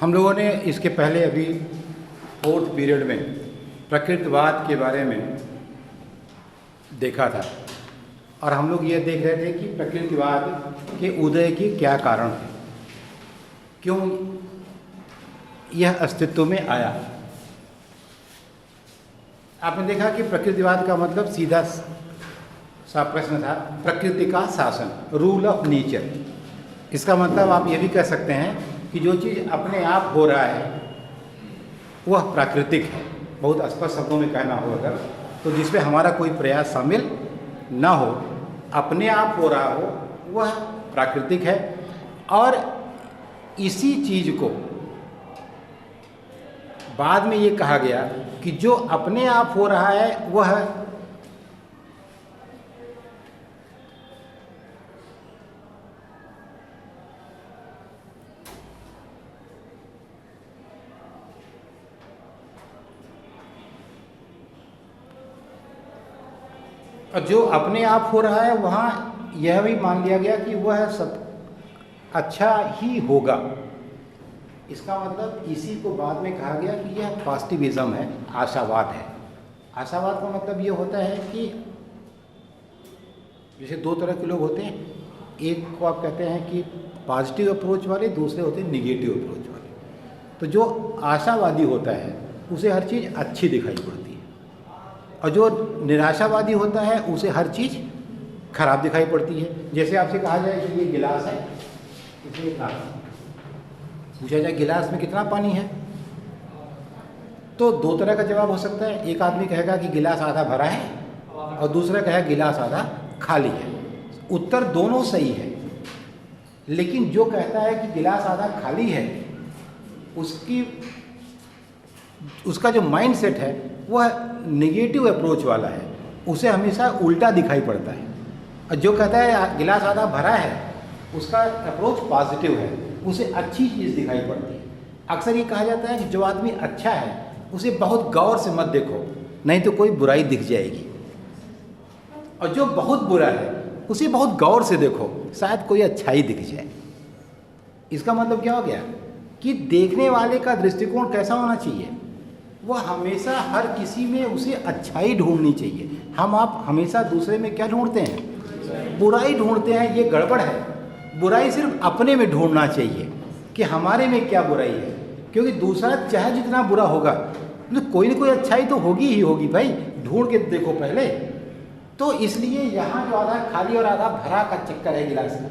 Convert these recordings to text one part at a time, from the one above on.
हम लोगों ने इसके पहले अभी 4th पीरियड में प्रकृतिवाद के बारे में देखा था और हम लोग ये देख रहे थे कि प्रकृतिवाद के उदय के क्या कारण थे, क्यों यह अस्तित्व में आया। आपने देखा कि प्रकृतिवाद का मतलब सीधा सा प्रश्न था, प्रकृति का शासन, रूल ऑफ नेचर। इसका मतलब आप ये भी कह सकते हैं कि जो चीज़ अपने आप हो रहा है वह प्राकृतिक है। बहुत स्पष्ट शब्दों में कहना हो अगर तो जिसमें हमारा कोई प्रयास शामिल ना हो, अपने आप हो रहा हो, वह प्राकृतिक है। और इसी चीज़ को बाद में ये कहा गया कि जो अपने आप हो रहा है वह और जो अपने आप हो रहा है वहाँ यह भी मान लिया गया कि वह सब अच्छा ही होगा। इसका मतलब इसी को बाद में कहा गया कि यह पॉजिटिविज्म है, आशावाद है। आशावाद का मतलब ये होता है कि जैसे दो तरह के लोग होते हैं, एक को आप कहते हैं कि पॉजिटिव अप्रोच वाले, दूसरे होते हैं निगेटिव अप्रोच वाले। तो जो आशावादी होता है उसे हर चीज़ अच्छी दिखाई पड़ती है और जो निराशावादी होता है उसे हर चीज़ खराब दिखाई पड़ती है। जैसे आपसे कहा जाए कि ये गिलास है, इसमें पूछा जाए गिलास में कितना पानी है, तो दो तरह का जवाब हो सकता है। एक आदमी कहेगा कि गिलास आधा भरा है और दूसरा कहेगा गिलास आधा खाली है। उत्तर दोनों सही है, लेकिन जो कहता है कि गिलास आधा खाली है उसका जो माइंड सेट है वह नेगेटिव अप्रोच वाला है, उसे हमेशा उल्टा दिखाई पड़ता है। और जो कहता है गिलास आधा भरा है उसका अप्रोच पॉजिटिव है, उसे अच्छी चीज़ दिखाई पड़ती है। अक्सर ये कहा जाता है कि जो आदमी अच्छा है उसे बहुत गौर से मत देखो, नहीं तो कोई बुराई दिख जाएगी, और जो बहुत बुरा है उसे बहुत गौर से देखो, शायद कोई अच्छाई दिख जाए। इसका मतलब क्या हो गया कि देखने वाले का दृष्टिकोण कैसा होना चाहिए, वह हमेशा हर किसी में उसे अच्छाई ढूंढनी चाहिए। हम आप हमेशा दूसरे में क्या ढूंढते हैं, बुराई ढूंढते हैं। ये गड़बड़ है। बुराई सिर्फ अपने में ढूंढना चाहिए कि हमारे में क्या बुराई है, क्योंकि दूसरा चाहे जितना बुरा होगा तो कोई ना कोई अच्छाई तो होगी ही होगी भाई, ढूंढ के देखो पहले। तो इसलिए यहाँ जो आधा खाली और आधा भरा का चक्कर है गिलास का,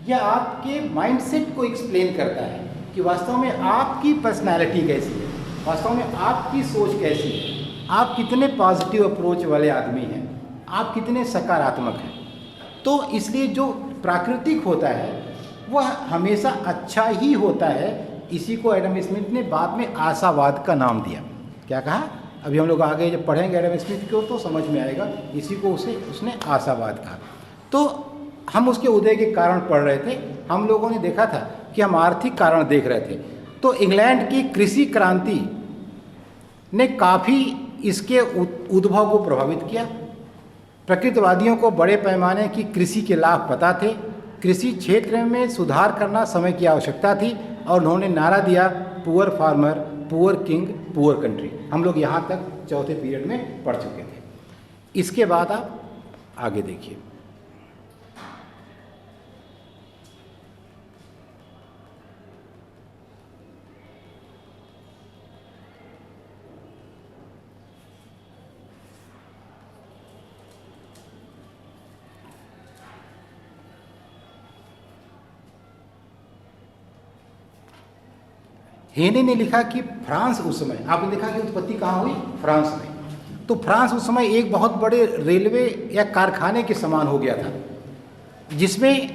यह आपके माइंडसेट को एक्सप्लेन करता है कि वास्तव में आपकी पर्सनैलिटी कैसी है, वास्तव में आपकी सोच कैसी है, आप कितने पॉजिटिव अप्रोच वाले आदमी हैं, आप कितने सकारात्मक हैं। तो इसलिए जो प्राकृतिक होता है वह हमेशा अच्छा ही होता है। इसी को एडम स्मिथ ने बाद में आशावाद का नाम दिया। क्या कहा, अभी हम लोग आगे जब पढ़ेंगे एडम स्मिथ को तो समझ में आएगा। इसी को उसने आशावाद कहा। तो हम उसके उदय के कारण पढ़ रहे थे। हम लोगों ने देखा था कि हम आर्थिक कारण देख रहे थे। तो इंग्लैंड की कृषि क्रांति ने काफ़ी इसके उद्भव को प्रभावित किया। प्रकृतिवादियों को बड़े पैमाने की कृषि के लाभ पता थे। कृषि क्षेत्र में सुधार करना समय की आवश्यकता थी और उन्होंने नारा दिया, poor farmer, poor king, poor country. हम लोग यहाँ तक 4थे पीरियड में पढ़ चुके थे। इसके बाद आप आगे देखिए। हेने ने लिखा कि फ्रांस उस समय, आपने देखा कि उत्पत्ति कहाँ हुई, फ्रांस में। तो फ्रांस उस समय एक बहुत बड़े रेलवे या कारखाने के समान हो गया था, जिसमें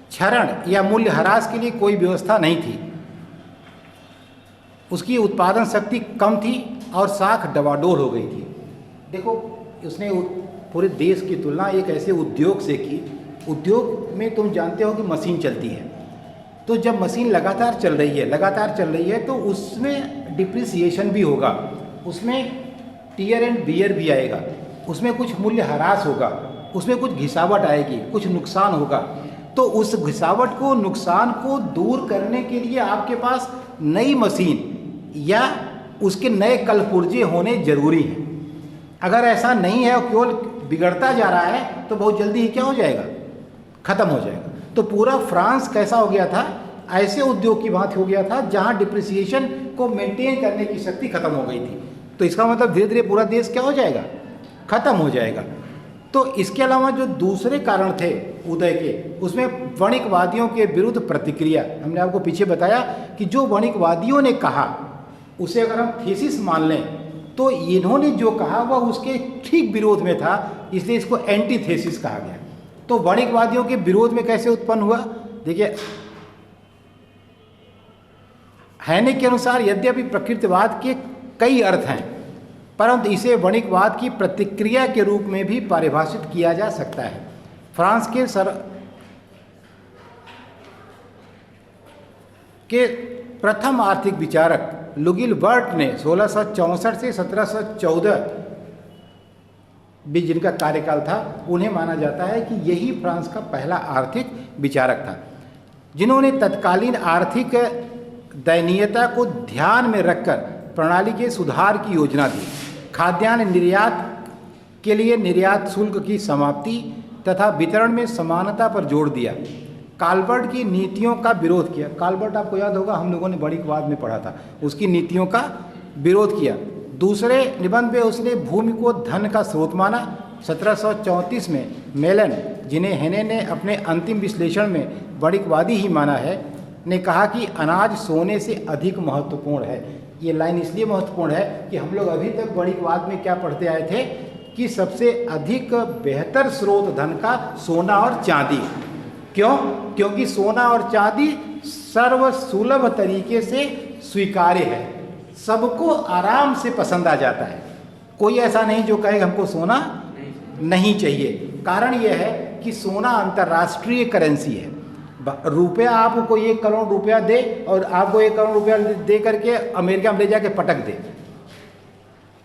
क्षरण या मूल्यह्रास के लिए कोई व्यवस्था नहीं थी। उसकी उत्पादन शक्ति कम थी और साख डवाडोल हो गई थी। देखो, उसने पूरे देश की तुलना एक ऐसे उद्योग से की। उद्योग में तुम जानते हो कि मशीन चलती है, तो जब मशीन लगातार चल रही है तो उसमें डिप्रिसिएशन भी होगा, उसमें टीयर एंड बियर भी आएगा, उसमें कुछ मूल्य ह्रास होगा, उसमें कुछ घिसावट आएगी, कुछ नुकसान होगा। तो उस घिसावट को, नुकसान को दूर करने के लिए आपके पास नई मशीन या उसके नए कलपुर्जे होने जरूरी हैं। अगर ऐसा नहीं है और केवल बिगड़ता जा रहा है तो बहुत जल्दी ही क्या हो जाएगा, ख़त्म हो जाएगा। तो पूरा फ्रांस कैसा हो गया था, ऐसे उद्योग की भांति हो गया था जहां डिप्रिसिएशन को मेंटेन करने की शक्ति खत्म हो गई थी। तो इसका मतलब धीरे धीरे पूरा देश क्या हो जाएगा, खत्म हो जाएगा। तो इसके अलावा जो दूसरे कारण थे उदय के, उसमें वणिकवादियों के विरुद्ध प्रतिक्रिया, हमने आपको पीछे बताया कि जो वणिकवादियों ने कहा उसे अगर हम थीसिस मान लें तो इन्होंने जो कहा वह उसके ठीक विरोध में था, इसलिए इसको एंटीथेसिस कहा गया। तो वणिकवादियों के विरोध में कैसे उत्पन्न हुआ, देखिए हैनेक के अनुसार यद्यपि प्रकृतिवाद के कई अर्थ हैं, परंतु इसे वणिकवाद की प्रतिक्रिया के रूप में भी परिभाषित किया जा सकता है। फ्रांस के प्रथम आर्थिक विचारक लुगिलबर्ट ने 1664 से 1714 भी जिनका कार्यकाल था, उन्हें माना जाता है कि यही फ्रांस का पहला आर्थिक विचारक था, जिन्होंने तत्कालीन आर्थिक दयनीयता को ध्यान में रखकर प्रणाली के सुधार की योजना दी। खाद्यान्न निर्यात के लिए निर्यात शुल्क की समाप्ति तथा वितरण में समानता पर जोर दिया। काल्बर्ट की नीतियों का विरोध किया। काल्बर्ट आपको याद होगा, हम लोगों ने वणिकवाद में पढ़ा था, उसकी नीतियों का विरोध किया। दूसरे निबंध में उसने भूमि को धन का स्रोत माना। 1734 में मेलन, जिन्हें हेने ने अपने अंतिम विश्लेषण में वणिकवादी ही माना है, ने कहा कि अनाज सोने से अधिक महत्वपूर्ण है। ये लाइन इसलिए महत्वपूर्ण है कि हम लोग अभी तक वणिकवाद में क्या पढ़ते आए थे कि सबसे अधिक बेहतर स्रोत धन का सोना और चांदी। क्यों? क्योंकि सोना और चांदी सर्वसुलभ तरीके से स्वीकार्य है, सबको आराम से पसंद आ जाता है। कोई ऐसा नहीं जो कहे हमको सोना नहीं चाहिए। कारण यह है कि सोना अंतर्राष्ट्रीय करेंसी है। रुपया आपको 1 करोड़ रुपया दे और आपको 1 करोड़ रुपया दे करके अमेरिका में ले जाके पटक दे,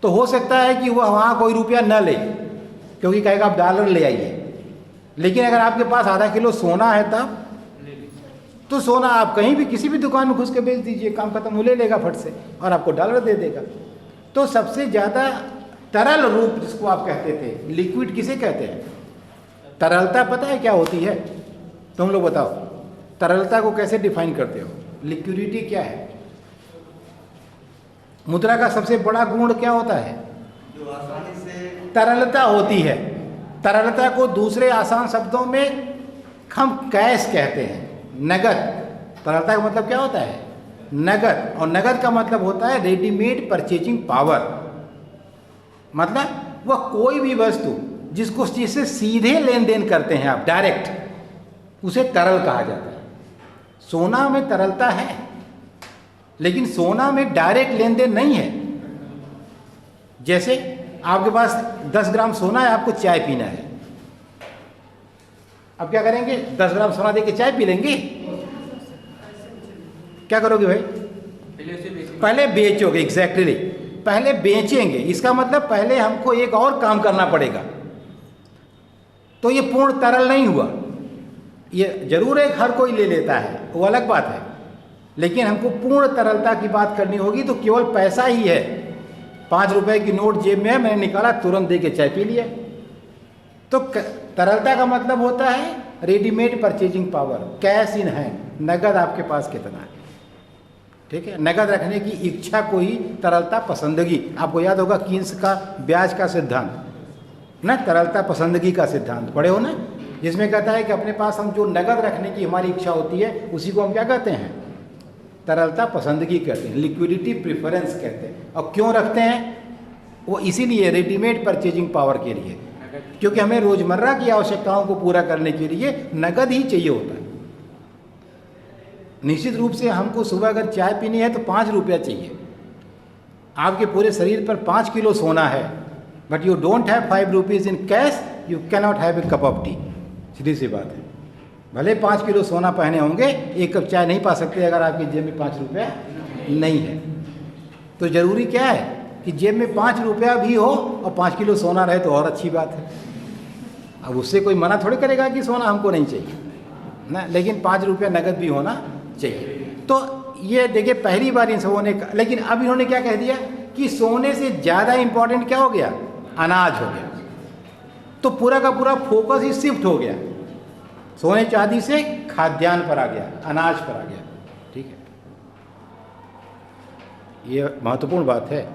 तो हो सकता है कि वह वहाँ कोई रुपया न ले, क्योंकि कहेगा आप डॉलर ले आइए। लेकिन अगर आपके पास आधा किलो सोना है तब तो सोना आप कहीं भी किसी भी दुकान में घुस के बेच दीजिए, काम खत्म, वो ले लेगा फट से और आपको डॉलर दे देगा। तो सबसे ज़्यादा तरल रूप जिसको आप कहते थे, लिक्विड किसे कहते हैं? तरलता पता है क्या होती है? तुम लोग बताओ, तरलता को कैसे डिफाइन करते हो? लिक्विडिटी क्या है? मुद्रा का सबसे बड़ा गुण क्या होता है? जो आसानी से तरलता होती है। तरलता को दूसरे आसान शब्दों में हम कैश कहते हैं, नगद। तरलता का मतलब क्या होता है? नगद। और नगद का मतलब होता है रेडीमेड परचेजिंग पावर। मतलब वह कोई भी वस्तु जिससे सीधे लेन देन करते हैं आप, डायरेक्ट, उसे तरल कहा जाता है। सोना में तरलता है, लेकिन सोना में डायरेक्ट लेन देन नहीं है। जैसे आपके पास 10 ग्राम सोना है, आपको चाय पीना है, अब क्या करेंगे? 10 ग्राम सोना देके चाय पी लेंगे? क्या करोगे भाई? पहले बेचोगे। एग्जैक्टली, पहले बेचेंगे। इसका मतलब पहले हमको एक और काम करना पड़ेगा। तो ये पूर्ण तरल नहीं हुआ। ये जरूर है हर कोई ले लेता है, वो अलग बात है, लेकिन हमको पूर्ण तरलता की बात करनी होगी तो केवल पैसा ही है। 5 रुपए की नोट जेब में है, मैंने निकाला, तुरंत दे के चाय पी लिया। तो तरलता का मतलब होता है readymade purchasing power, cash in hand, नगद आपके पास कितना है। ठीक है, नगद रखने की इच्छा को ही तरलता पसंदगी। आपको याद होगा कीन्स का ब्याज का सिद्धांत ना, तरलता पसंदगी का सिद्धांत पढ़े हो ना, जिसमें कहता है कि अपने पास हम जो नगद रखने की हमारी इच्छा होती है उसी को हम क्या कहते हैं? तरलता पसंदगी कहते हैं, लिक्विडिटी प्रेफरेंस कहते हैं। और क्यों रखते हैं? वो इसीलिए रेडीमेड परचेजिंग पावर के लिए, क्योंकि हमें रोजमर्रा की आवश्यकताओं को पूरा करने के लिए नगद ही चाहिए होता है। निश्चित रूप से हमको सुबह अगर चाय पीनी है तो 5 रुपया चाहिए। आपके पूरे शरीर पर 5 किलो सोना है, but you don't have 5 rupees in cash, you cannot have a cup of tea. सीधी सी बात है, भले 5 किलो सोना पहने होंगे, 1 कप चाय नहीं पा सकते अगर आपकी जेब में 5 रुपया नहीं है। तो ज़रूरी क्या है कि जेब में 5 रुपया भी हो और 5 किलो सोना रहे तो और अच्छी बात है। अब उससे कोई मना थोड़ी करेगा कि सोना हमको नहीं चाहिए। ना, लेकिन 5 रुपया नगद भी होना चाहिए। तो ये देखिए पहली बार इन सबों ने, लेकिन अब इन्होंने क्या कह दिया कि सोने से ज़्यादा इम्पोर्टेंट क्या हो गया, अनाज हो गया। तो पूरा का पूरा फोकस ही शिफ्ट हो गया, सोने चांदी से खाद्यान्न पर आ गया, अनाज पर आ गया। ठीक है, ये महत्वपूर्ण बात है।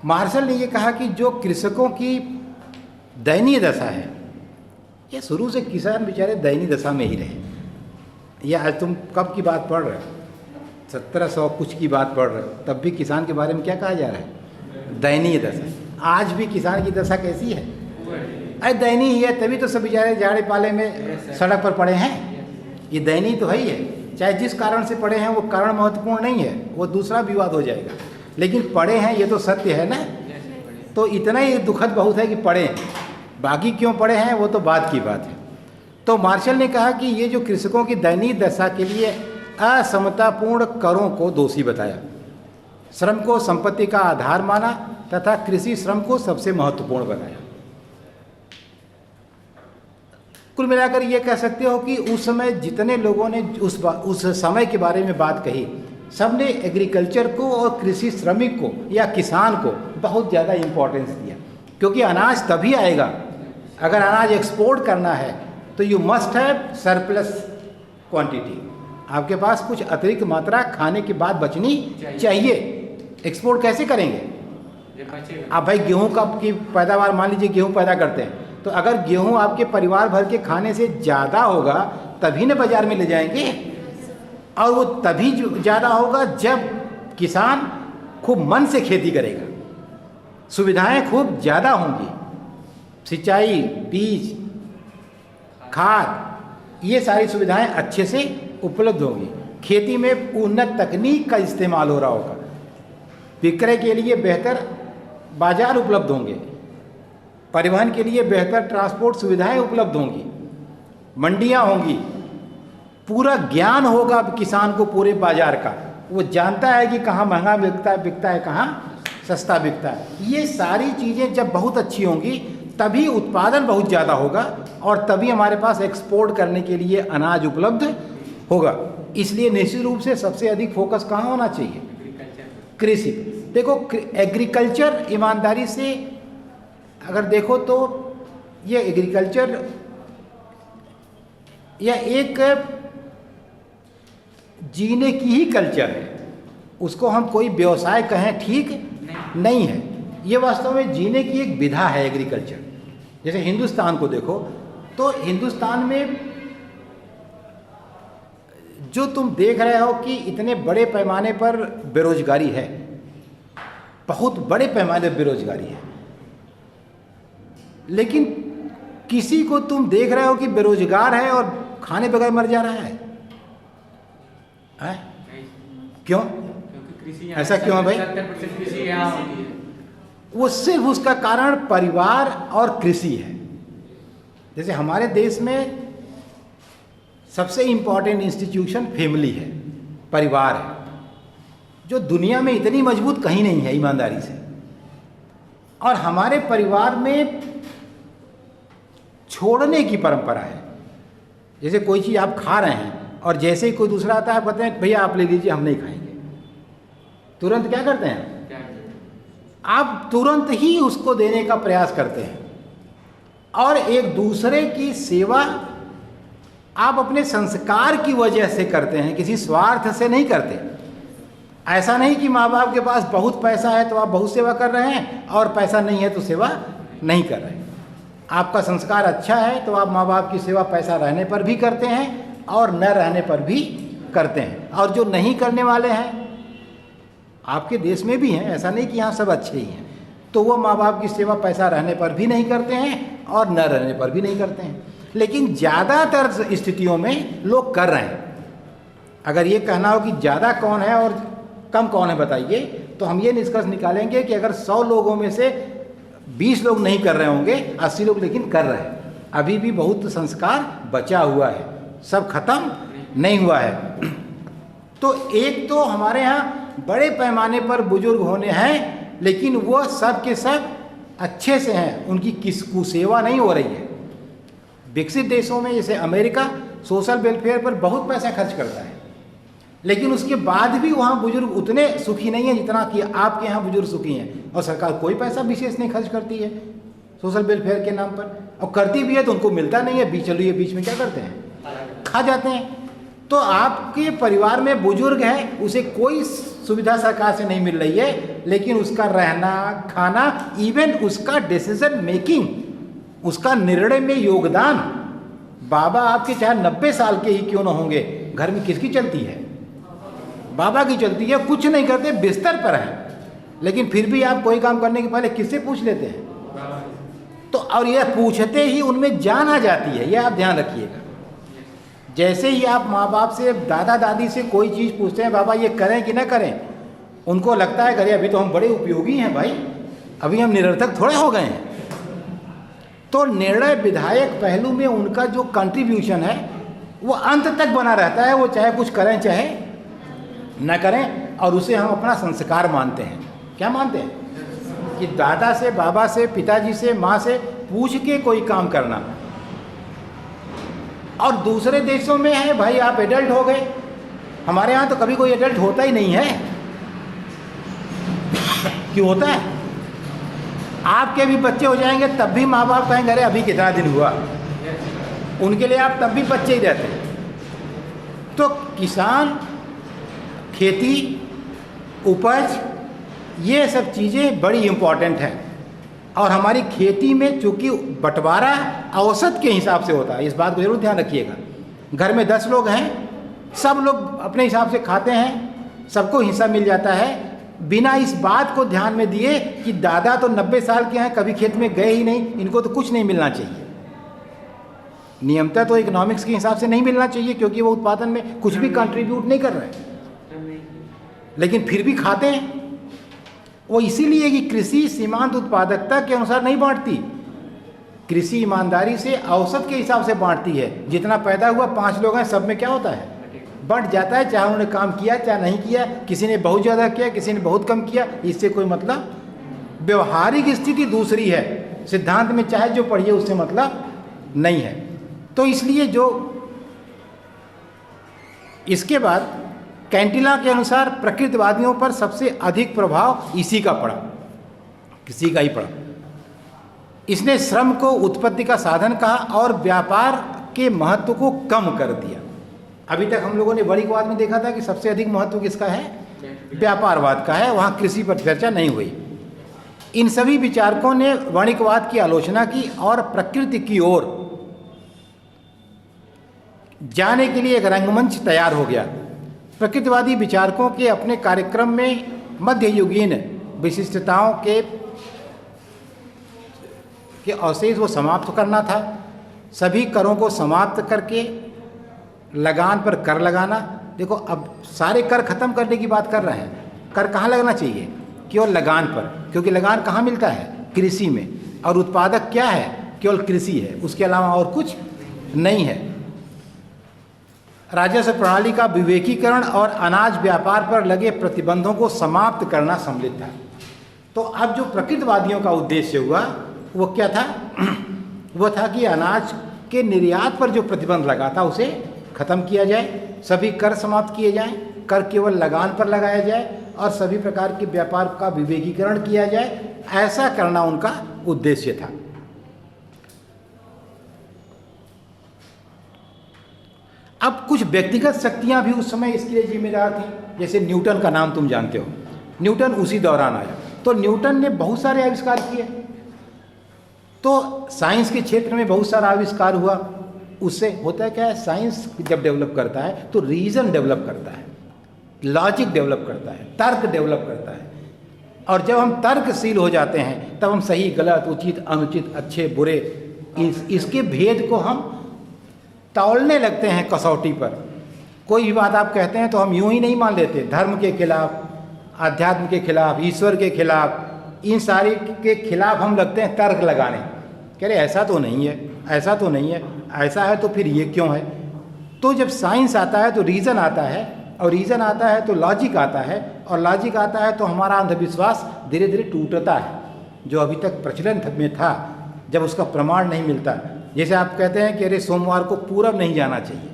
मार्शल ने ये कहा कि जो कृषकों की दयनीय दशा है, ये शुरू से किसान बेचारे दयनीय दशा में ही रहे। ये आज तुम कब की बात पढ़ रहे हो, 1700 कुछ की बात पढ़ रहे हो, तब भी किसान के बारे में क्या कहा जा रहा है, दयनीय दशा। आज भी किसान की दशा कैसी है, अरे दयनीय ही है, तभी तो सब बेचारे जाड़े पाले में सड़क पर पड़े हैं। ये दयनीय तो है ही है, चाहे जिस कारण से पड़े हैं वो कारण महत्वपूर्ण नहीं है, वो दूसरा विवाद हो जाएगा, लेकिन पड़े हैं ये तो सत्य है ना। तो इतना ही दुखद बहुत है कि पड़े हैं, बाकी क्यों पड़े हैं वो तो बात की बात है। तो मार्शल ने कहा कि ये जो कृषकों की दयनीय दशा के लिए असमतापूर्ण करों को दोषी बताया, श्रम को संपत्ति का आधार माना तथा कृषि श्रम को सबसे महत्वपूर्ण बनाया। कुल मिलाकर ये कह सकते हो कि उस समय जितने लोगों ने उस समय के बारे में बात कही, सबने एग्रीकल्चर को और कृषि श्रमिक को या किसान को बहुत ज़्यादा इम्पोर्टेंस दिया, क्योंकि अनाज तभी आएगा, अगर अनाज एक्सपोर्ट करना है तो you must have surplus quantity, आपके पास कुछ अतिरिक्त मात्रा खाने के बाद बचनी चाहिए। एक्सपोर्ट कैसे करेंगे आप भाई, गेहूं की पैदावार मान लीजिए गेहूं पैदा करते हैं, तो अगर गेहूं आपके परिवार भर के खाने से ज़्यादा होगा तभी ना बाजार में ले जाएंगे, और वो तभी ज़्यादा होगा जब किसान खूब मन से खेती करेगा, सुविधाएं खूब ज़्यादा होंगी, सिंचाई, बीज, खाद, ये सारी सुविधाएं अच्छे से उपलब्ध होंगी, खेती में उन्नत तकनीक का इस्तेमाल हो रहा होगा, विक्रय के लिए बेहतर बाजार उपलब्ध होंगे, परिवहन के लिए बेहतर ट्रांसपोर्ट सुविधाएं उपलब्ध होंगी, मंडियां होंगी, पूरा ज्ञान होगा किसान को पूरे बाजार का, वो जानता है कि कहाँ महंगा बिकता है कहाँ सस्ता बिकता है। ये सारी चीज़ें जब बहुत अच्छी होंगी तभी उत्पादन बहुत ज़्यादा होगा और तभी हमारे पास एक्सपोर्ट करने के लिए अनाज उपलब्ध होगा। इसलिए निश्चित रूप से सबसे अधिक फोकस कहाँ होना चाहिए, कृषि। देखो एग्रीकल्चर ईमानदारी से अगर देखो तो ये एग्रीकल्चर या एक जीने की ही कल्चर है, उसको हम कोई व्यवसाय कहें ठीक नहीं है, ये वास्तव में जीने की एक विधा है एग्रीकल्चर। जैसे हिंदुस्तान को देखो तो हिंदुस्तान में जो तुम देख रहे हो कि इतने बड़े पैमाने पर बेरोजगारी है, बहुत बड़े पैमाने पर बेरोजगारी है, लेकिन किसी को तुम देख रहे हो कि बेरोजगार है और खाने बगैर मर जा रहा है? क्यों? ऐसा क्यों है भाई? 70% कृषि यहाँ होती है। वो सिर्फ उसका कारण परिवार और कृषि है। जैसे हमारे देश में सबसे इम्पोर्टेंट इंस्टीट्यूशन फैमिली है, परिवार है, जो दुनिया में इतनी मजबूत कहीं नहीं है ईमानदारी से। और हमारे परिवार में छोड़ने की परंपरा है। जैसे कोई चीज़ आप खा रहे हैं और जैसे ही कोई दूसरा आता है कहते हैं भैया आप ले लीजिए, हम नहीं खाएंगे, तुरंत क्या करते हैं आप, तुरंत ही उसको देने का प्रयास करते हैं। और एक दूसरे की सेवा आप अपने संस्कार की वजह से करते हैं, किसी स्वार्थ से नहीं करते। ऐसा नहीं कि माँ बाप के पास बहुत पैसा है तो आप बहुत सेवा कर रहे हैं और पैसा नहीं है तो सेवा नहीं कर रहे हैं। आपका संस्कार अच्छा है तो आप माँ बाप की सेवा पैसा रहने पर भी करते हैं और न रहने पर भी करते हैं। और जो नहीं करने वाले हैं, आपके देश में भी हैं, ऐसा नहीं कि यहाँ सब अच्छे ही हैं, तो वो माँ बाप की सेवा पैसा रहने पर भी नहीं करते हैं और न रहने पर भी नहीं करते हैं। लेकिन ज़्यादातर स्थितियों में लोग कर रहे हैं। अगर ये कहना हो कि ज़्यादा कौन है और कम कौन है बताइए, तो हम ये निष्कर्ष निकालेंगे कि अगर 100 लोगों में से 20 लोग नहीं कर रहे होंगे, 80 लोग लेकिन कर रहे हैं। अभी भी बहुत संस्कार बचा हुआ है, सब खत्म नहीं हुआ है। तो एक तो हमारे यहाँ बड़े पैमाने पर बुजुर्ग होने हैं, लेकिन वो सब के सब अच्छे से हैं, उनकी किस कुसेवा नहीं हो रही है। विकसित देशों में जैसे अमेरिका सोशल वेलफेयर पर बहुत पैसा खर्च करता है, लेकिन उसके बाद भी वहाँ बुजुर्ग उतने सुखी नहीं है जितना कि आपके यहाँ बुजुर्ग सुखी हैं, और सरकार कोई पैसा विशेष नहीं खर्च करती है सोशल वेलफेयर के नाम पर। और करती भी है तो उनको मिलता नहीं है, चलिए बीच में क्या करते हैं, खा जाते हैं। तो आपके परिवार में बुजुर्ग है, उसे कोई सुविधा सरकार से नहीं मिल रही है, लेकिन उसका रहना खाना, इवन उसका डिसीजन मेकिंग, उसका निर्णय में योगदान, बाबा आपके चाहे 90 साल के ही क्यों न होंगे, घर में किसकी चलती है, बाबा की चलती है। कुछ नहीं करते, बिस्तर पर है, लेकिन फिर भी आप कोई काम करने के पहले किससे पूछ लेते हैं? तो और यह पूछते ही उनमें जान आ जाती है, यह आप ध्यान रखिएगा। जैसे ही आप माँ बाप से, दादा दादी से कोई चीज़ पूछते हैं, बाबा ये करें कि ना करें, उनको लगता है, अरे अभी तो हम बड़े उपयोगी हैं भाई, अभी हम निरर्थक थोड़े हो गए हैं। तो निर्णय विधायक पहलू में उनका जो कंट्रीब्यूशन है वो अंत तक बना रहता है, वो चाहे कुछ करें चाहे न करें, और उसे हम अपना संस्कार मानते हैं। क्या मानते हैं? कि दादा से, बाबा से, पिताजी से, माँ से पूछ के कोई काम करना। और दूसरे देशों में है भाई आप एडल्ट हो गए, हमारे यहाँ तो कभी कोई एडल्ट होता ही नहीं है। क्यों होता है? आपके भी बच्चे हो जाएंगे तब भी माँ बाप कहेंगे अरे अभी कितना दिन हुआ, उनके लिए आप तब भी बच्चे ही रहते हैं। तो किसान, खेती, उपज, ये सब चीज़ें बड़ी इम्पॉर्टेंट हैं। और हमारी खेती में चूँकि बंटवारा औसत के हिसाब से होता है, इस बात को जरूर ध्यान रखिएगा। घर में 10 लोग हैं, सब लोग अपने हिसाब से खाते हैं, सबको हिस्सा मिल जाता है, बिना इस बात को ध्यान में दिए कि दादा तो 90 साल के हैं, कभी खेत में गए ही नहीं, इनको तो कुछ नहीं मिलना चाहिए। नियमतः तो इकोनॉमिक्स के हिसाब से नहीं मिलना चाहिए, क्योंकि वो उत्पादन में कुछ भी कंट्रीब्यूट नहीं कर रहे हैं, लेकिन फिर भी खाते हैं। वो इसीलिए कि कृषि सीमांत उत्पादकता के अनुसार नहीं बांटती, कृषि ईमानदारी से औसत के हिसाब से बांटती है। जितना पैदा हुआ, 5 लोग हैं, सब में क्या होता है, बंट जाता है, चाहे उन्होंने काम किया चाहे नहीं किया, किसी ने बहुत ज़्यादा किया, किसी ने बहुत कम किया, इससे कोई मतलब। व्यवहारिक स्थिति दूसरी है, सिद्धांत में चाहे जो पढ़िए उससे मतलब नहीं है। तो इसलिए जो इसके बाद कैंटिला के अनुसार प्रकृतिवादियों पर सबसे अधिक प्रभाव इसी का पड़ा, किसी का ही पड़ा। इसने श्रम को उत्पत्ति का साधन कहा और व्यापार के महत्व को कम कर दिया। अभी तक हम लोगों ने वणिकवाद में देखा था कि सबसे अधिक महत्व किसका है, व्यापारवाद का है, वहाँ कृषि पर चर्चा नहीं हुई। इन सभी विचारकों ने वणिकवाद की आलोचना की और प्रकृति की ओर जाने के लिए एक रंगमंच तैयार हो गया। प्रकृतिवादी विचारकों के अपने कार्यक्रम में मध्ययुगीन विशिष्टताओं के अवशेष वो समाप्त करना था। सभी करों को समाप्त करके लगान पर कर लगाना। देखो अब सारे कर खत्म करने की बात कर रहे हैं, कर कहाँ लगना चाहिए, केवल लगान पर, क्योंकि लगान कहाँ मिलता है, कृषि में, और उत्पादक क्या है, केवल कृषि है, उसके अलावा और कुछ नहीं है। राजस्व प्रणाली का विवेकीकरण और अनाज व्यापार पर लगे प्रतिबंधों को समाप्त करना सम्मिलित था। तो अब जो प्रकृतिवादियों का उद्देश्य हुआ वो क्या था, वो था कि अनाज के निर्यात पर जो प्रतिबंध लगा था उसे खत्म किया जाए, सभी कर समाप्त किए जाएं, कर केवल लगान पर लगाया जाए और सभी प्रकार के व्यापार का विवेकीकरण किया जाए। ऐसा करना उनका उद्देश्य था। अब कुछ व्यक्तिगत शक्तियां भी उस समय इसके लिए जिम्मेदार थीं, जैसे न्यूटन का नाम तुम जानते हो, न्यूटन उसी दौरान आया। तो न्यूटन ने बहुत सारे आविष्कार किए, तो साइंस के क्षेत्र में बहुत सारा आविष्कार हुआ। उससे होता है क्या है, साइंस जब डेवलप करता है तो रीज़न डेवलप करता है, लॉजिक डेवलप करता है, तर्क डेवलप करता है। और जब हम तर्कशील हो जाते हैं तब हम सही गलत, उचित अनुचित, अच्छे बुरे, इसके भेद को हम तौलने लगते हैं कसौटी पर। कोई भी बात आप कहते हैं तो हम यूं ही नहीं मान लेते, धर्म के खिलाफ, आध्यात्म के खिलाफ, ईश्वर के खिलाफ, इन सारे के खिलाफ हम लगते हैं तर्क लगाने। कह रहे ऐसा तो नहीं है, ऐसा तो नहीं है, ऐसा है तो फिर ये क्यों है। तो जब साइंस आता है तो रीज़न आता है, और रीज़न आता है तो लॉजिक आता है, और लॉजिक आता है तो हमारा अंधविश्वास धीरे धीरे टूटता है, जो अभी तक प्रचलन में था, जब उसका प्रमाण नहीं मिलता। जैसे आप कहते हैं कि अरे सोमवार को पूरब नहीं जाना चाहिए,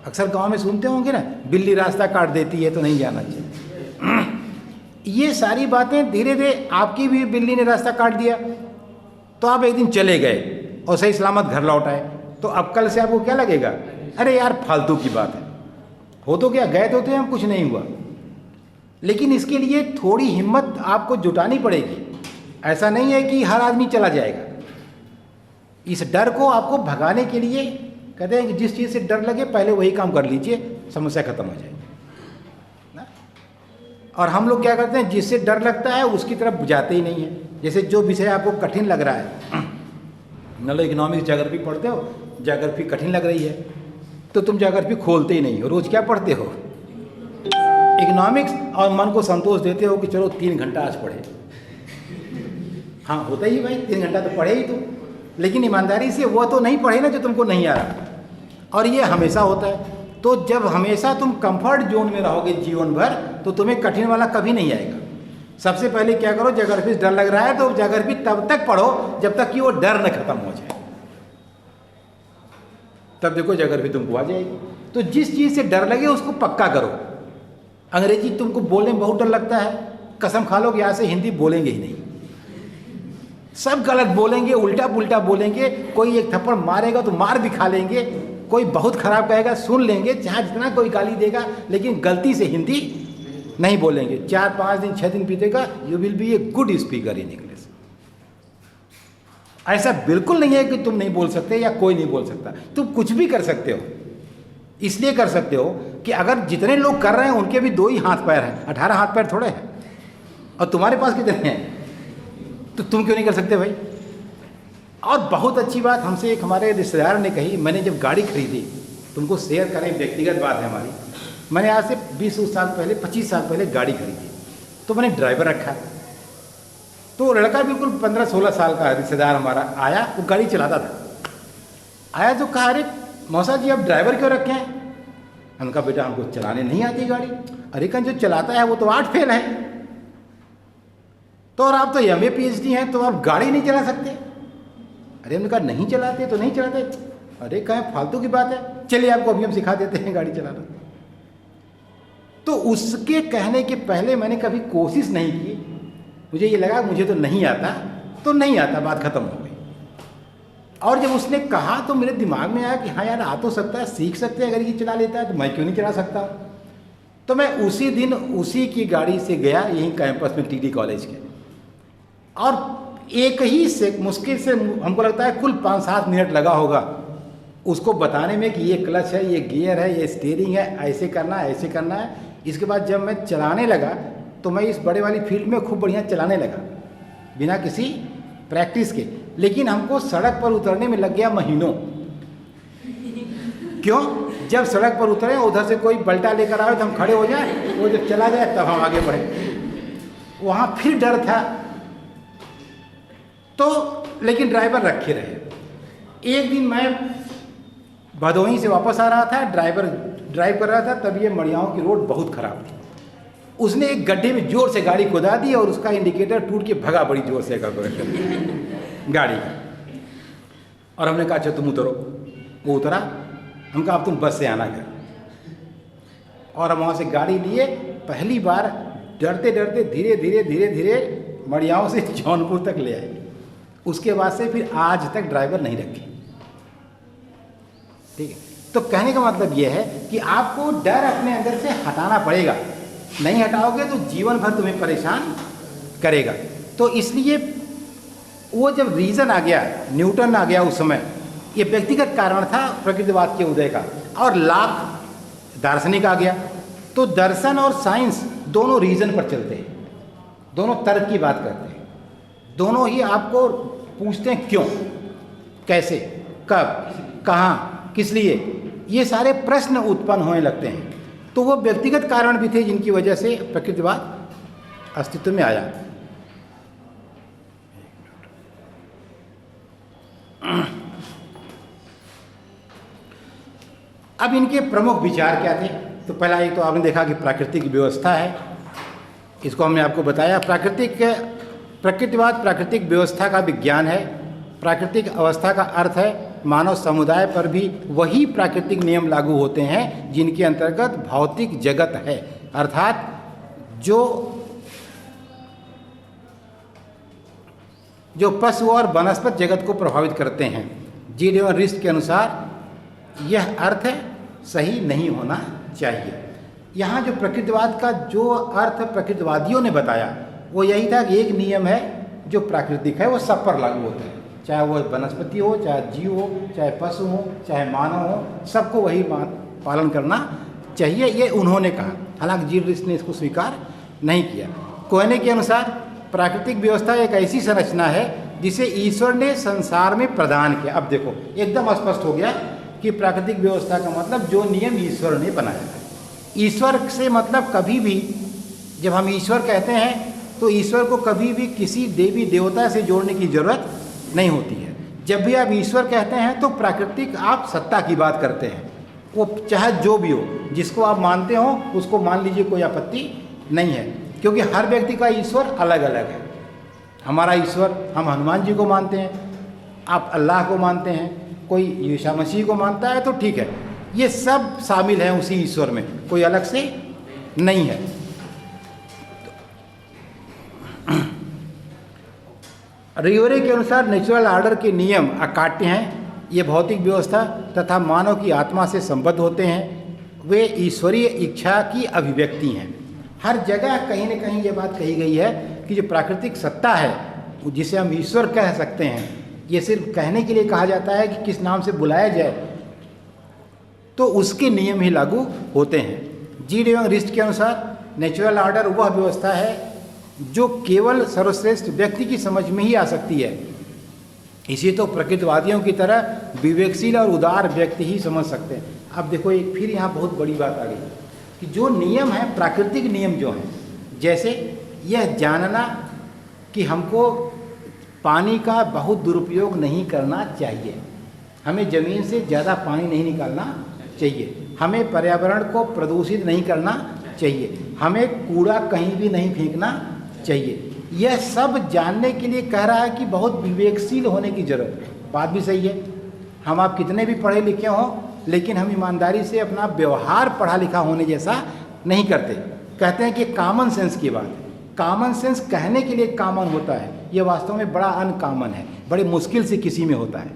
अक्सर गांव में सुनते होंगे ना, बिल्ली रास्ता काट देती है तो नहीं जाना चाहिए। ये सारी बातें धीरे धीरे, आपकी भी बिल्ली ने रास्ता काट दिया तो आप एक दिन चले गए और सही सलामत घर लौट आए, तो अब कल से आपको क्या लगेगा, अरे यार फालतू की बात है, हो तो क्या, गए तो थे हम, कुछ नहीं हुआ। लेकिन इसके लिए थोड़ी हिम्मत आपको जुटानी पड़ेगी। ऐसा नहीं है कि हर आदमी चला जाएगा। इस डर को आपको भगाने के लिए कहते हैं कि जिस चीज़ से डर लगे पहले वही काम कर लीजिए, समस्या खत्म हो जाएगी ना। और हम लोग क्या करते हैं, जिससे डर लगता है उसकी तरफ जाते ही नहीं है। जैसे जो विषय आपको कठिन लग रहा है, मान लो इकोनॉमिक्स ज्योग्राफी पढ़ते हो, ज्योग्राफी कठिन लग रही है तो तुम ज्योग्राफी खोलते ही नहीं हो, रोज़ क्या पढ़ते हो, इकोनॉमिक्स, और मन को संतोष देते हो कि चलो 3 घंटा आज पढ़े। हाँ होता ही भाई, 3 घंटा तो पढ़े ही तुम, लेकिन ईमानदारी से वो तो नहीं पढ़े ना जो तुमको नहीं आ रहा। और ये हमेशा होता है। तो जब हमेशा तुम कंफर्ट जोन में रहोगे जीवन भर, तो तुम्हें कठिन वाला कभी नहीं आएगा। सबसे पहले क्या करो, ज्योग्राफी डर लग रहा है तो ज्योग्राफी तब तक पढ़ो जब तक कि वो डर न खत्म हो जाए, तब देखो ज्योग्राफी तुमको आ जाएगी। तो जिस चीज़ से डर लगे उसको पक्का करो। अंग्रेजी तुमको बोलने में बहुत डर लगता है, कसम खा लो कि यहाँ से हिंदी बोलेंगे ही नहीं, सब गलत बोलेंगे, उल्टा पुल्टा बोलेंगे। कोई एक थप्पड़ मारेगा तो मार भी खा लेंगे, कोई बहुत खराब कहेगा सुन लेंगे, चाहे जितना कोई गाली देगा, लेकिन गलती से हिंदी नहीं बोलेंगे। 4-5 दिन 6 दिन बीतेगा, you will be a good speaker in English. ऐसा बिल्कुल नहीं है कि तुम नहीं बोल सकते या कोई नहीं बोल सकता, तुम कुछ भी कर सकते हो। इसलिए कर सकते हो कि अगर जितने लोग कर रहे हैं उनके भी 2 ही हाथ पैर हैं, 18 हाथ पैर थोड़े हैं, और तुम्हारे पास कितने हैं, तो तुम क्यों नहीं कर सकते भाई। और बहुत अच्छी बात हमसे एक हमारे रिश्तेदार ने कही, मैंने जब गाड़ी खरीदी, तुमको शेयर करें, व्यक्तिगत बात है हमारी, मैंने आज से 20 साल पहले 25 साल पहले गाड़ी खरीदी, तो मैंने ड्राइवर रखा। तो लड़का बिल्कुल 15-16 साल का रिश्तेदार हमारा आया, वो गाड़ी चलाता था, आया तो कहा, अरे मौसा जी आप ड्राइवर क्यों रखे हैं। हमने कहा बेटा हमको चलाने नहीं आती गाड़ी। अरे कहीं जो चलाता है वो तो 8 फेल है, तो और आप तो MA PhD हैं तो आप गाड़ी नहीं चला सकते। अरे हमने कहा नहीं चलाते तो नहीं चलाते। अरे कहें फालतू की बात है, चलिए आपको अभी हम सिखा देते हैं गाड़ी चलाना। तो उसके कहने के पहले मैंने कभी कोशिश नहीं की, मुझे ये लगा मुझे तो नहीं आता, तो नहीं आता, बात खत्म हो गई। और जब उसने कहा तो मेरे दिमाग में आया कि हाँ यार आ तो सकता है, सीख सकते हैं, अगर ये चला लेता है तो मैं क्यों नहीं चला सकता। तो मैं उसी दिन उसी की गाड़ी से गया, यहीं कैंपस में TD कॉलेज के, और एक ही से मुश्किल से हमको लगता है कुल 5-7 मिनट लगा होगा उसको बताने में कि ये क्लच है, ये गियर है, ये स्टीयरिंग है, ऐसे करना है, ऐसे करना है। इसके बाद जब मैं चलाने लगा तो मैं इस बड़े वाली फील्ड में खूब बढ़िया चलाने लगा बिना किसी प्रैक्टिस के। लेकिन हमको सड़क पर उतरने में लग गया महीनों। क्यों? जब सड़क पर उतरे, उधर से कोई बल्टा लेकर आए तो हम खड़े हो जाए, वो जब चला जाए तब हम आगे बढ़े। वहाँ फिर डर था, तो लेकिन ड्राइवर रखे रहे। एक दिन मैं भदोही से वापस आ रहा था, ड्राइवर ड्राइव कर रहा था, तब ये मड़ियाओं की रोड बहुत ख़राब थी। उसने एक गड्ढे में ज़ोर से गाड़ी कुदा दी और उसका इंडिकेटर टूट के भगा बड़ी ज़ोर से गाड़ी। और हमने कहा अच्छा तुम उतरो। वो उतरा, हम कहा अब तुम बस से आना घर। और हम वहाँ से गाड़ी लिए, पहली बार डरते डरते धीरे धीरे धीरे धीरे मड़ियाओं से जौनपुर तक ले आए। उसके बाद से फिर आज तक ड्राइवर नहीं रखे। ठीक है, तो कहने का मतलब यह है कि आपको डर अपने अंदर से हटाना पड़ेगा। नहीं हटाओगे तो जीवन भर तुम्हें परेशान करेगा। तो इसलिए वो जब रीज़न आ गया, न्यूटन आ गया उस समय, ये व्यक्तिगत कारण था प्रकृतिवाद के उदय का, और लाख दार्शनिक आ गया। तो दर्शन और साइंस दोनों रीज़न पर चलते हैं, दोनों तर्क की बात करते हैं, दोनों ही आपको पूछते हैं क्यों, कैसे, कब, कहाँ, किस लिए। ये सारे प्रश्न उत्पन्न होने लगते हैं। तो वो व्यक्तिगत कारण भी थे जिनकी वजह से प्रकृतिवाद अस्तित्व में आया। अब इनके प्रमुख विचार क्या थे? तो पहला एक तो आपने देखा कि प्राकृतिक व्यवस्था है, इसको हमने आपको बताया। प्रकृतिवाद प्राकृतिक व्यवस्था का विज्ञान है। प्राकृतिक अवस्था का अर्थ है मानव समुदाय पर भी वही प्राकृतिक नियम लागू होते हैं जिनके अंतर्गत भौतिक जगत है, अर्थात जो पशु और वनस्पत जगत को प्रभावित करते हैं। जीड एवं रिस्ट के अनुसार यह अर्थ सही नहीं होना चाहिए। यहाँ जो प्रकृतिवाद का जो अर्थ प्रकृतिवादियों ने बताया वो यही था कि एक नियम है जो प्राकृतिक है वो सब पर लागू होता है, चाहे वो वनस्पति हो, चाहे जीव हो, चाहे पशु हो, चाहे मानव हो, सबको वही पालन करना चाहिए, ये उन्होंने कहा। हालांकि जीड रिस्ट ने इसको स्वीकार नहीं किया। कोहने के अनुसार प्राकृतिक व्यवस्था एक ऐसी संरचना है जिसे ईश्वर ने संसार में प्रदान किया। अब देखो एकदम स्पष्ट हो गया कि प्राकृतिक व्यवस्था का मतलब जो नियम ईश्वर ने बनाया है। ईश्वर से मतलब कभी भी जब हम ईश्वर कहते हैं तो ईश्वर को कभी भी किसी देवी देवता से जोड़ने की जरूरत नहीं होती है। जब भी आप ईश्वर कहते हैं तो प्राकृतिक आप सत्ता की बात करते हैं, वो चाहे जो भी हो, जिसको आप मानते हो उसको मान लीजिए, कोई आपत्ति नहीं है, क्योंकि हर व्यक्ति का ईश्वर अलग अलग है। हमारा ईश्वर, हम हनुमान जी को मानते हैं, आप अल्लाह को मानते हैं, कोई यीशु मसीह को मानता है, तो ठीक है, ये सब शामिल हैं उसी ईश्वर में, कोई अलग से नहीं है। रियोरे के अनुसार नेचुरल ऑर्डर के नियम अकाट्य हैं। ये भौतिक व्यवस्था तथा मानव की आत्मा से संबद्ध होते हैं, वे ईश्वरीय इच्छा की अभिव्यक्ति हैं। हर जगह कहीं न कहीं ये बात कही गई है कि जो प्राकृतिक सत्ता है जिसे हम ईश्वर कह सकते हैं, ये सिर्फ कहने के लिए कहा जाता है कि किस नाम से बुलाया जाए, तो उसके नियम ही लागू होते हैं। जीड एवं रिस्ट के अनुसार नेचुरल ऑर्डर वह व्यवस्था है जो केवल सर्वश्रेष्ठ व्यक्ति की समझ में ही आ सकती है। इसी तो प्रकृतिवादियों की तरह विवेकशील और उदार व्यक्ति ही समझ सकते हैं। अब देखो एक फिर यहाँ बहुत बड़ी बात आ गई कि जो नियम है, प्राकृतिक नियम जो हैं, जैसे यह जानना कि हमको पानी का बहुत दुरुपयोग नहीं करना चाहिए, हमें ज़मीन से ज़्यादा पानी नहीं निकालना चाहिए, हमें पर्यावरण को प्रदूषित नहीं करना चाहिए, हमें कूड़ा कहीं भी नहीं फेंकना चाहिए, यह सब जानने के लिए कह रहा है कि बहुत विवेकशील होने की ज़रूरत है। बात भी सही है। हम आप कितने भी पढ़े लिखे हों, लेकिन हम ईमानदारी से अपना व्यवहार पढ़ा लिखा होने जैसा नहीं करते। कहते हैं कि कॉमन सेंस की बात है। कॉमन सेंस कहने के लिए कॉमन होता है, ये वास्तव में बड़ा अनकॉमन है, बड़े मुश्किल से किसी में होता है।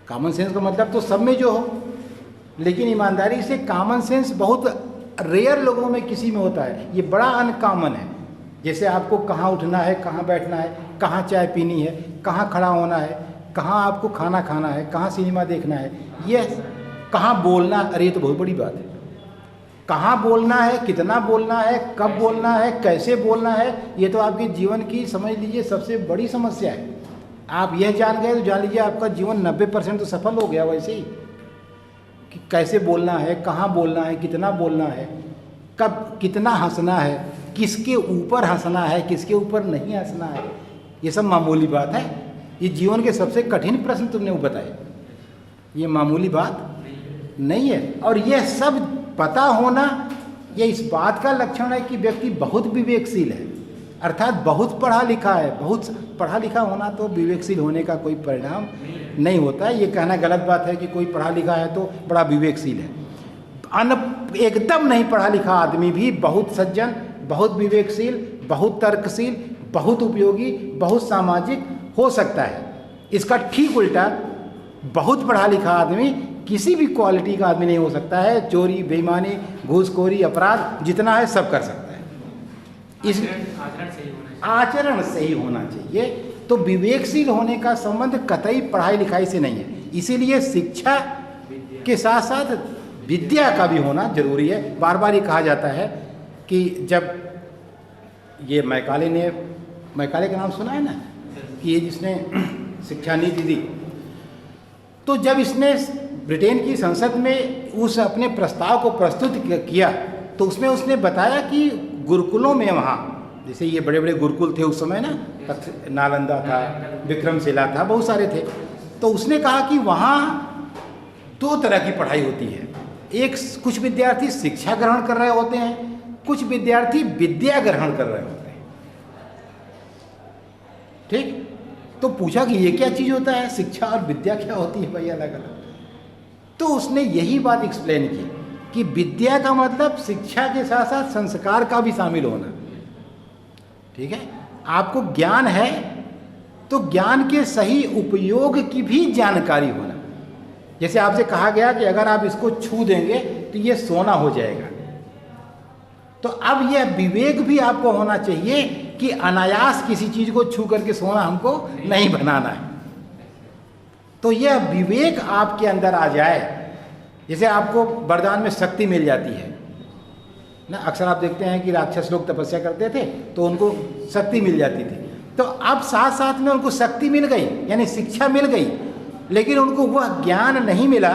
कॉमन सेंस का मतलब तो सब में जो हो, लेकिन ईमानदारी से कॉमन सेंस बहुत रेयर लोगों में किसी में होता है, ये बड़ा अनकॉमन है। जैसे आपको कहाँ उठना है, कहाँ बैठना है, कहाँ चाय पीनी है, कहाँ खड़ा होना है, कहाँ आपको खाना खाना है, कहाँ सिनेमा देखना है, ये कहाँ बोलना, अरे ये तो बहुत बड़ी बात है। कहाँ बोलना है, कितना बोलना है, कब बोलना है, कैसे बोलना है, ये तो आपके जीवन की समझ लीजिए सबसे बड़ी समस्या है। आप यह जान गए तो जान लीजिए आपका जीवन 90% तो सफल हो गया। वैसे ही कि कैसे बोलना है, कहाँ बोलना है, कितना बोलना है, कब कितना हंसना है, किसके ऊपर हंसना है, किसके ऊपर नहीं हंसना है, ये सब मामूली बात है। ये जीवन के सबसे कठिन प्रश्न तुमने वो बताए, ये मामूली बात नहीं है। और यह सब पता होना, ये इस बात का लक्षण है कि व्यक्ति बहुत विवेकशील है, अर्थात बहुत पढ़ा लिखा है। बहुत पढ़ा लिखा होना तो विवेकशील होने का कोई परिणाम नहीं होता है। ये कहना गलत बात है कि कोई पढ़ा लिखा है तो बड़ा विवेकशील है। एकदम नहीं पढ़ा लिखा आदमी भी बहुत सज्जन, बहुत विवेकशील, बहुत तर्कशील, बहुत उपयोगी, बहुत सामाजिक हो सकता है। इसका ठीक उल्टा बहुत पढ़ा लिखा आदमी किसी भी क्वालिटी का आदमी नहीं हो सकता है। चोरी, बेईमानी, घूसखोरी, अपराध जितना है सब कर सकता है। इस आचरण सही होना चाहिए। तो विवेकशील होने का संबंध कतई पढ़ाई लिखाई से नहीं है। इसीलिए शिक्षा के साथ साथ विद्या का भी होना जरूरी है। बार बार ये कहा जाता है कि जब ये मैकाले का नाम सुना है ना, कि ये जिसने शिक्षा नीति दी, तो जब इसने ब्रिटेन की संसद में उस अपने प्रस्ताव को प्रस्तुत किया तो उसमें उसने बताया कि गुरुकुलों में, वहाँ जैसे ये बड़े बड़े गुरुकुल थे उस समय ना, नालंदा था, विक्रमशिला था, बहुत सारे थे, तो उसने कहा कि वहाँ दो तरह की पढ़ाई होती है। कुछ विद्यार्थी शिक्षा ग्रहण कर रहे होते हैं, कुछ विद्यार्थी विद्या ग्रहण कर रहे होते हैं। ठीक, तो पूछा कि ये क्या चीज़ होता है, शिक्षा और विद्या क्या होती है भाई अलग अलग। तो उसने यही बात एक्सप्लेन की कि विद्या का मतलब शिक्षा के साथ साथ संस्कार का भी शामिल होना। ठीक है, आपको ज्ञान है तो ज्ञान के सही उपयोग की भी जानकारी होना। जैसे आपसे कहा गया कि अगर आप इसको छू देंगे तो ये सोना हो जाएगा, तो अब यह विवेक भी आपको होना चाहिए कि अनायास किसी चीज को छू करके सोना हमको नहीं बनाना है। तो यह विवेक आपके अंदर आ जाए। जैसे आपको वरदान में शक्ति मिल जाती है ना, अक्सर आप देखते हैं कि राक्षस लोग तपस्या करते थे तो उनको शक्ति मिल जाती थी। तो अब साथ साथ में उनको शक्ति मिल गई, यानी शिक्षा मिल गई, लेकिन उनको वह ज्ञान नहीं मिला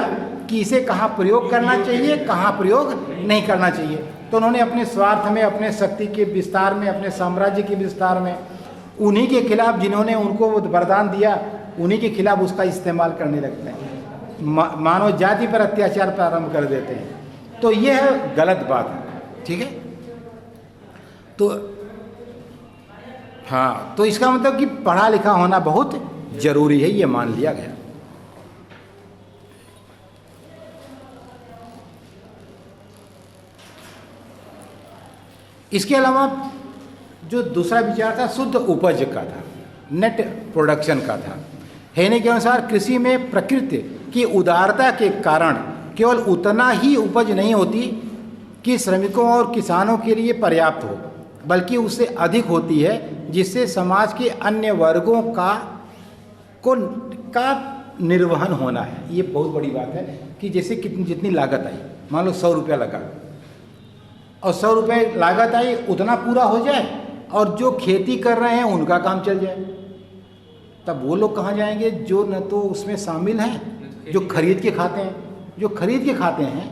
कि इसे कहाँ प्रयोग करना चाहिए, कहाँ प्रयोग नहीं करना चाहिए। तो उन्होंने अपने स्वार्थ में, अपने शक्ति के विस्तार में, अपने साम्राज्य के विस्तार में उन्हीं के खिलाफ, जिन्होंने उनको वरदान दिया, उन्हीं के खिलाफ उसका इस्तेमाल करने लगते हैं, मानव जाति पर अत्याचार प्रारंभ कर देते हैं। तो यह गलत बात है। ठीक है, तो हाँ, तो इसका मतलब कि पढ़ा लिखा होना बहुत जरूरी है, ये मान लिया गया। इसके अलावा जो दूसरा विचार था शुद्ध उपज का था, नेट प्रोडक्शन का था। हेने के अनुसार कृषि में प्रकृति की उदारता के कारण केवल उतना ही उपज नहीं होती कि श्रमिकों और किसानों के लिए पर्याप्त हो, बल्कि उससे अधिक होती है, जिससे समाज के अन्य वर्गों का निर्वहन होना है। ये बहुत बड़ी बात है कि जैसे जितनी लागत आई, मान लो 100 रुपया लगा और 100 रुपये लागत आई, उतना पूरा हो जाए और जो खेती कर रहे हैं उनका काम चल जाए। तब वो लोग कहाँ जाएंगे जो न तो उसमें शामिल हैं, जो खरीद के खाते हैं। जो खरीद के खाते हैं,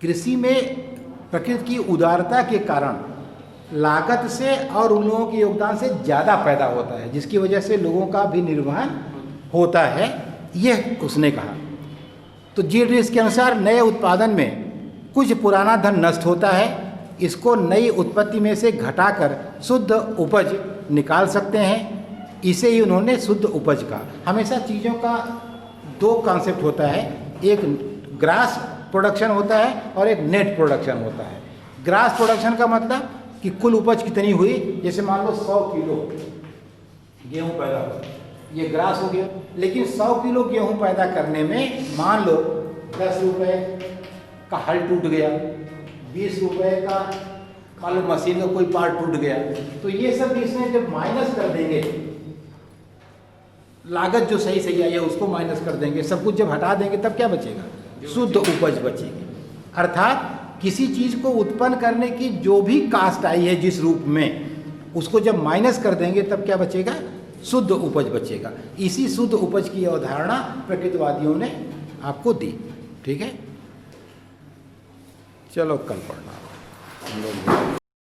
कृषि में प्रकृति की उदारता के कारण लागत से और उन लोगों के योगदान से ज़्यादा पैदा होता है, जिसकी वजह से लोगों का भी निर्वहन होता है, यह उसने कहा। तो जीडीएस के अनुसार नए उत्पादन में कुछ पुराना धन नष्ट होता है, इसको नई उत्पत्ति में से घटाकर शुद्ध उपज निकाल सकते हैं। इसे ही उन्होंने शुद्ध उपज कहा। हमेशा चीज़ों का दो कॉन्सेप्ट होता है, एक ग्रास प्रोडक्शन होता है और एक नेट प्रोडक्शन होता है। ग्रास प्रोडक्शन का मतलब कि कुल उपज कितनी हुई, जैसे मान लो 100 किलो गेहूँ पैदा हुआ, ये ग्रास हो गया। लेकिन 100 किलो गेहूँ पैदा करने में मान लो 10 रुपये का हल टूट गया, 20 रुपये का मान लो मशीन का कोई पार्ट टूट गया, तो ये सब इसमें जब माइनस कर देंगे, लागत जो सही आई है उसको माइनस कर देंगे, सब कुछ जब हटा देंगे, तब क्या बचेगा? शुद्ध उपज बचेगी। अर्थात किसी चीज़ को उत्पन्न करने की जो भी कास्ट आई है जिस रूप में, उसको जब माइनस कर देंगे तब क्या बचेगा? शुद्ध उपज बचेगा। इसी शुद्ध उपज की अवधारणा प्रकृतिवादियों ने आपको दी। ठीक है, चलो कल पढ़ना हम लोग।